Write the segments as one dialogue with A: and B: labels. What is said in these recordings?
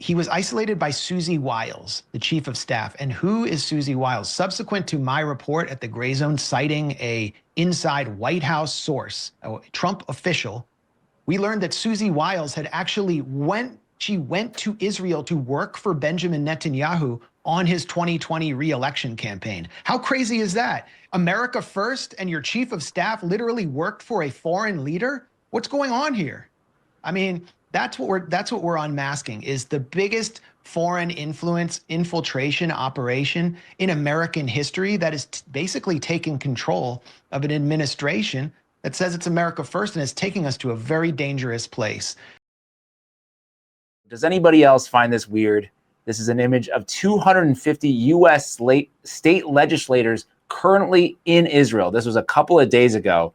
A: he was isolated by Susie Wiles, the chief of staff. And who is Susie Wiles? Subsequent to my report at the Gray Zone citing a inside White House source, a Trump official, we learned that Susie Wiles had actually went to Israel to work for Benjamin Netanyahu on his 2020 re-election campaign. How crazy is that? America first, and your chief of staff literally worked for a foreign leader? What's going on here? I mean, that's what we're unmasking, is the biggest foreign influence infiltration operation in American history that is basically taking control of an administration that says it's America first and is taking us to a very dangerous place.
B: Does anybody else find this weird? This is an image of 250 U.S. state legislators currently in Israel. This was a couple of days ago.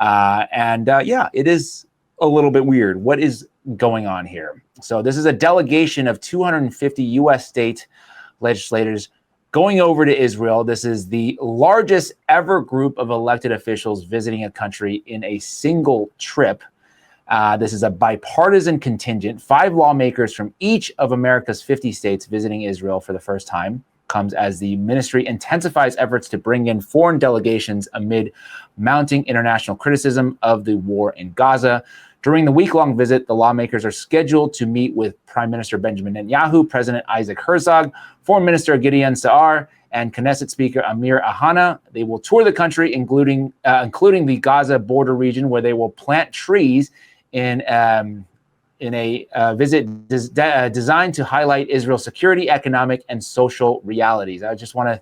B: Yeah, it is a little bit weird. What is going on here? So this is a delegation of 250 U.S. state legislators going over to Israel. This is the largest ever group of elected officials visiting a country in a single trip. This is a bipartisan contingent. 5 lawmakers from each of America's 50 states visiting Israel for the first time. Comes as the ministry intensifies efforts to bring in foreign delegations amid mounting international criticism of the war in Gaza. During the week-long visit, the lawmakers are scheduled to meet with Prime Minister Benjamin Netanyahu, President Isaac Herzog, Foreign Minister Gideon Saar, and Knesset Speaker Amir Ohana. They will tour the country, including the Gaza border region, where they will plant trees in a visit designed to highlight Israel's security, economic, and social realities. I just want to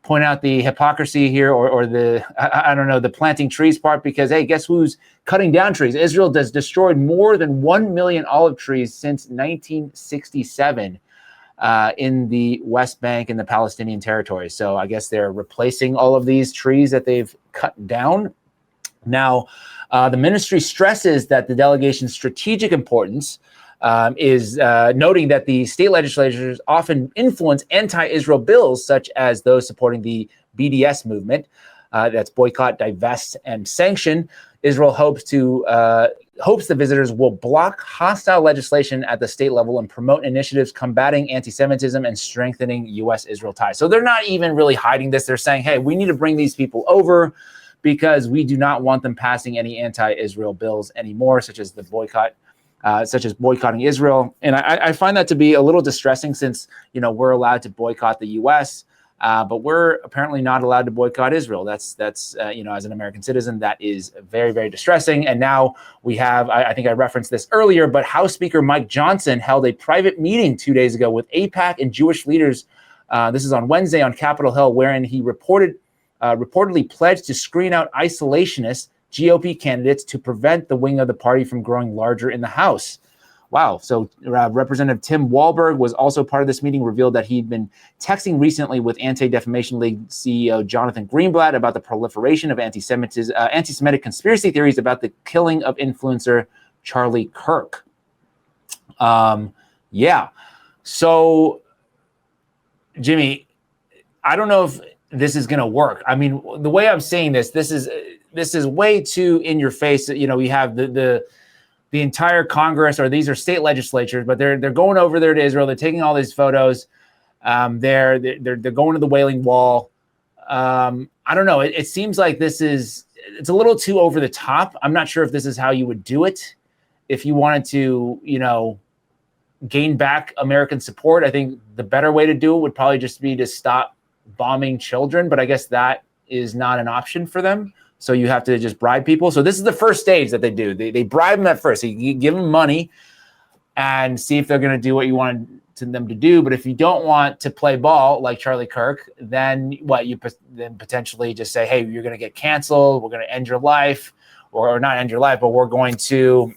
B: point out the hypocrisy here, or the, I don't know, the planting trees part, because, hey, guess who's cutting down trees? Israel has destroyed more than 1 million olive trees since 1967 in the West Bank and the Palestinian territory. So I guess they're replacing all of these trees that they've cut down. Now, the ministry stresses that the delegation's strategic importance is noting that the state legislatures often influence anti-Israel bills, such as those supporting the BDS movement. That's boycott, divest, and sanction. Israel hopes the visitors will block hostile legislation at the state level and promote initiatives combating anti-Semitism and strengthening U.S.-Israel ties. So they're not even really hiding this. They're saying, hey, we need to bring these people over because we do not want them passing any anti-Israel bills anymore, such as boycotting Israel. And I find that to be a little distressing, since, you know, we're allowed to boycott the U.S., but we're apparently not allowed to boycott Israel. That's you know, as an American citizen, that is very, very distressing. And now we have, I think I referenced this earlier, but House Speaker Mike Johnson held a private meeting 2 days ago with AIPAC and Jewish leaders. This is on Wednesday on Capitol Hill, wherein he reportedly pledged to screen out isolationist GOP candidates to prevent the wing of the party from growing larger in the House. Wow. So Representative Tim Walberg was also part of this meeting, revealed that he'd been texting recently with Anti-Defamation League CEO Jonathan Greenblatt about the proliferation of anti-Semitic conspiracy theories about the killing of influencer Charlie Kirk. Yeah. So, Jimmy, I don't know if this is going to work. I mean, the way I'm saying this is way too in your face. You know, we have the entire Congress, or these are state legislatures, but they're going over there to Israel. They're taking all these photos. They're going to the Wailing Wall. I don't know. It seems like it's a little too over the top. I'm not sure if this is how you would do it if you wanted to, you know, gain back American support. I think the better way to do it would probably just be to stop bombing children, but I guess that is not an option for them. So you have to just bribe people. So this is the first stage that they do. They bribe them at first. So you give them money and see if they're going to do what you want them to do. But if you don't want to play ball like Charlie Kirk, then then potentially just say, hey, you're going to get canceled. We're going to end your life, or not end your life, but we're going to,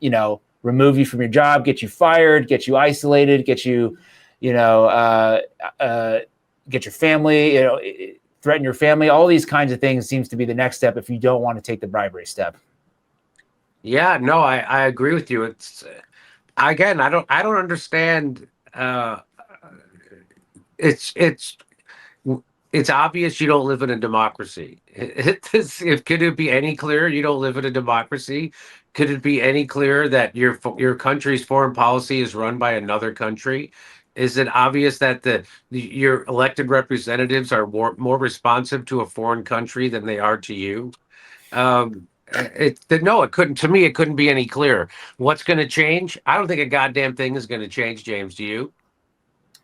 B: you know, remove you from your job, get you fired, get you isolated, get you, you know, get your family, you know, threaten your family. All these kinds of things seems to be the next step if you don't want to take the bribery step.
C: Yeah, no, I agree with you. It's again, I don't understand. It's obvious you don't live in a democracy. Could it be any clearer? You don't live in a democracy. could it be any clearer that your country's foreign policy is run by another country? Is it obvious that your elected representatives are more responsive to a foreign country than they are to you? No, it couldn't. To me, it couldn't be any clearer. What's going to change? I don't think a goddamn thing is going to change, James. Do you?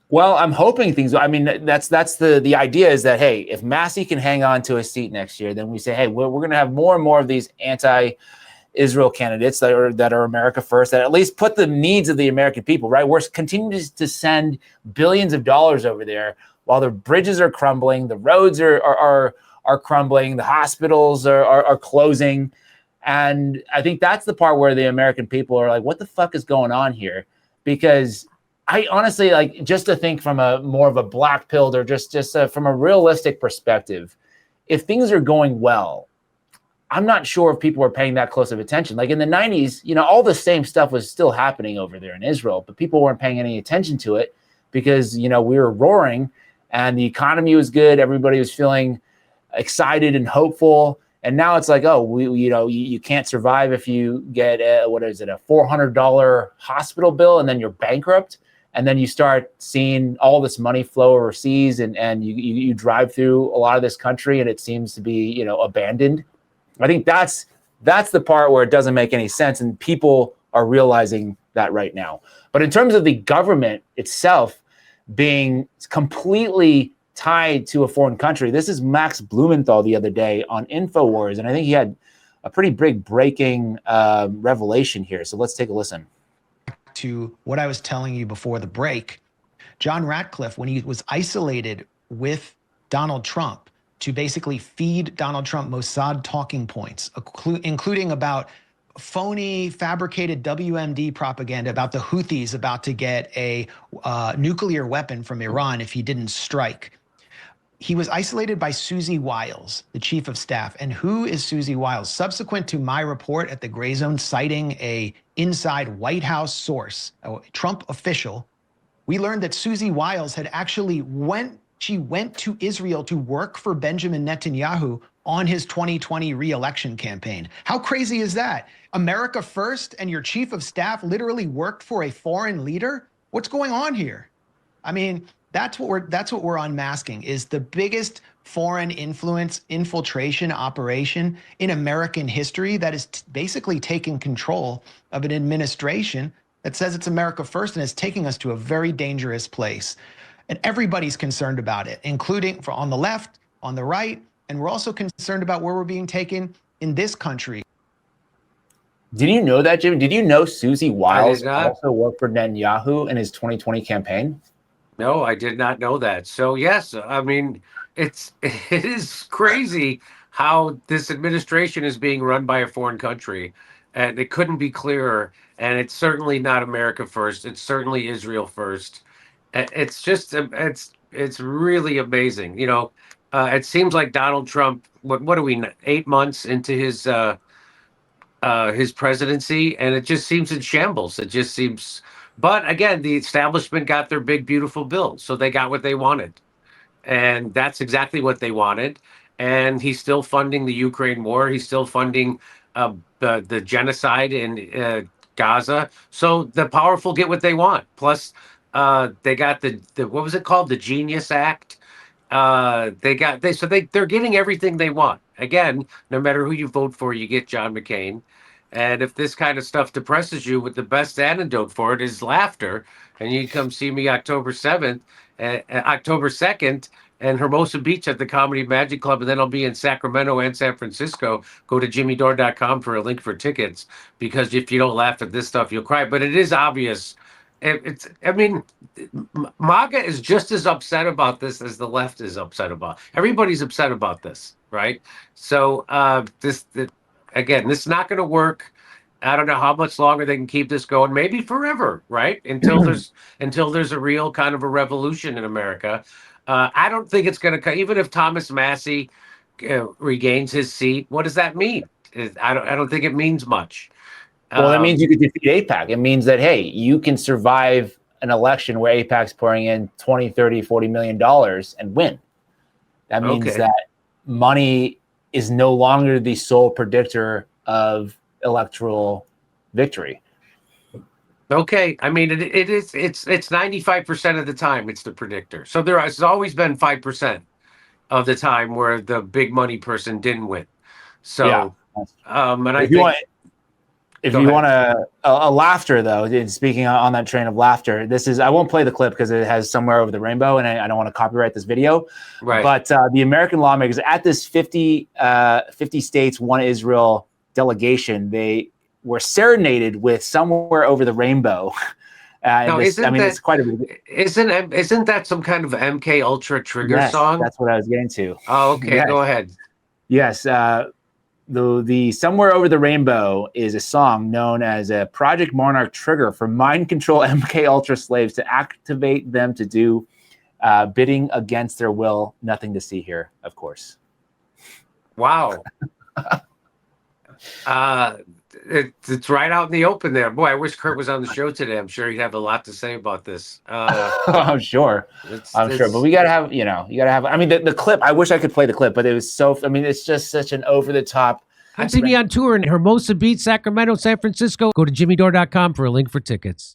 B: Well, I'm hoping things. I mean, that's the idea is that, hey, if Massey can hang on to a seat next year, then we say, hey, we're going to have more and more of these anti-Israel candidates that are America first, that at least put the needs of the American people, right? We're continuing to send billions of dollars over there while the bridges are crumbling, the roads are crumbling, the hospitals are closing. And I think that's the part where the American people are like, what the fuck is going on here? Because I honestly, like, just to think from a more of a black pilled or just from a realistic perspective, if things are going well, I'm not sure if people are paying that close of attention. Like in the 90s, all the same stuff was still happening over there in Israel, but people weren't paying any attention to it because, we were roaring and the economy was good. Everybody was feeling excited and hopeful. And now it's like, oh, you can't survive if you get a $400 hospital bill and then you're bankrupt. And then you start seeing all this money flow overseas and you drive through a lot of this country and it seems to be, abandoned. I think that's the part where it doesn't make any sense. And people are realizing that right now. But in terms of the government itself being completely tied to a foreign country, this is Max Blumenthal the other day on InfoWars. And I think he had a pretty big breaking revelation here. So let's take a listen.
A: To what I was telling you before the break, John Ratcliffe, when he was isolated with Donald Trump to basically feed Donald Trump Mossad talking points, including about phony, fabricated WMD propaganda about the Houthis about to get a nuclear weapon from Iran if he didn't strike. He was isolated by Susie Wiles, the chief of staff. And who is Susie Wiles? Subsequent to my report at the Gray Zone citing a inside White House source, a Trump official, we learned that Susie Wiles had actually went to Israel to work for Benjamin Netanyahu on his 2020 re-election campaign. How crazy is that? America first, and your chief of staff literally worked for a foreign leader? What's going on here? I mean, that's what we're unmasking, is the biggest foreign influence infiltration operation in American history that is basically taking control of an administration that says it's America first and is taking us to a very dangerous place. And everybody's concerned about it, including on the left, on the right, and we're also concerned about where we're being taken in this country.
B: Did you know that, Jim? Did you know Susie Wiles also worked for Netanyahu in his 2020 campaign?
C: No, I did not know that. So yes, I mean, it is crazy how this administration is being run by a foreign country, and it couldn't be clearer. And it's certainly not America first. It's certainly Israel first. It's just it's really amazing. It seems like Donald Trump. What are we 8 months into his presidency, and it just seems in shambles. It just seems. But again, the establishment got their big, beautiful bill, so they got what they wanted, and that's exactly what they wanted. And he's still funding the Ukraine war. He's still funding the genocide in Gaza. So the powerful get what they want. Plus, they got the what was it called? The Genius Act. They're getting everything they want. Again, no matter who you vote for, you get John McCain. And if this kind of stuff depresses you, with the best antidote for it is laughter. And you can come see me October 7th, October 2nd, and Hermosa Beach at the Comedy Magic Club. And then I'll be in Sacramento and San Francisco. Go to jimmydore.com for a link for tickets, because if you don't laugh at this stuff, you'll cry. But it is obvious. MAGA is just as upset about this as the left is upset about. Everybody's upset about this, right? So again, this is not going to work. I don't know how much longer they can keep this going. Maybe forever, right? Until there's a real kind of a revolution in America. I don't think it's going to. Even if Thomas Massey regains his seat, what does that mean? I don't think it means much.
B: Well, that means you could defeat AIPAC. It means that, hey, you can survive an election where AIPAC's pouring in $20, $30, $40 million and win. That means that money is no longer the sole predictor of electoral victory.
C: Okay, I mean it's 95% of the time it's the predictor. So there has always been 5% of the time where the big money person didn't win. So, and I think.
B: If you want a laughter, though, and speaking on that train of laughter, this is, I won't play the clip because it has Somewhere Over the Rainbow, and I don't want to copyright this video.
C: Right.
B: But the American lawmakers at this 50 states, one Israel delegation, they were serenaded with Somewhere Over the Rainbow. It's quite a big.
C: Isn't that some kind of MK Ultra trigger song?
B: That's what I was getting to.
C: Oh, okay, yes. Go ahead.
B: Yes. The Somewhere Over the Rainbow is a song known as a Project Monarch trigger for mind control MK Ultra slaves to activate them to do bidding against their will. Nothing to see here, of course.
C: Wow. It's right out in the open there. Boy, I wish Kurt was on the show today. I'm sure he'd have a lot to say about this.
B: I'm sure. But we got to have, I mean, the clip, I wish I could play the clip, but it was it's just such an over the top.
D: Come see me on tour in Hermosa Beach, Sacramento, San Francisco. Go to jimmydore.com for a link for tickets.